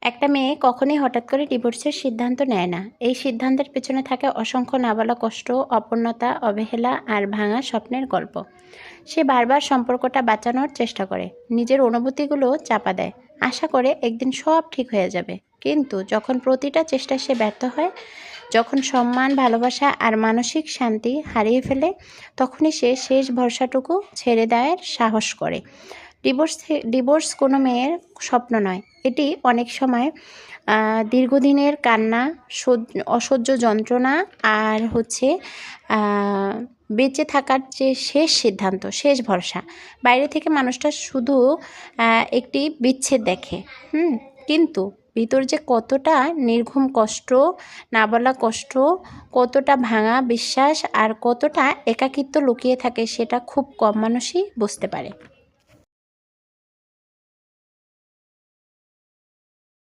একটা মেয়ে কখনোই হঠাৎ করে ডিভোর্সের সিদ্ধান্ত নেয় না। এই সিদ্ধান্তের পেছনে থাকে অসংখ্য নাবালা কষ্ট, অপূর্ণতা, অবহেলা আর ভাঙা স্বপ্নের গল্প। সে বারবার সম্পর্কটা বাঁচানোর চেষ্টা করে, নিজের অনুভূতিগুলো চাপা দেয়, আশা করে একদিন সব ঠিক হয়ে যাবে। কিন্তু যখন প্রতিটা চেষ্টায় সে ব্যর্থ হয়, যখন সম্মান, ভালোবাসা আর মানসিক শান্তি হারিয়ে ফেলে, তখনই সে শেষ ভরসাটুকু ছেড়ে দেওয়ার সাহস করে। ডিভোর্স কোনো মেয়ের স্বপ্ন নয়। এটি অনেক সময় দীর্ঘদিনের কান্না, অসহ্য যন্ত্রণা আর বেঁচে থাকার যে শেষ সিদ্ধান্ত, শেষ ভরসা। বাইরে থেকে মানুষটা শুধু একটি বিচ্ছেদ দেখে, কিন্তু ভিতর যে কতটা নির্ঘুম কষ্ট, না বলা কষ্ট, কতটা ভাঙা বিশ্বাস আর কতটা একাকিত্ব লুকিয়ে থাকে, সেটা খুব কম মানুষই বুঝতে পারে।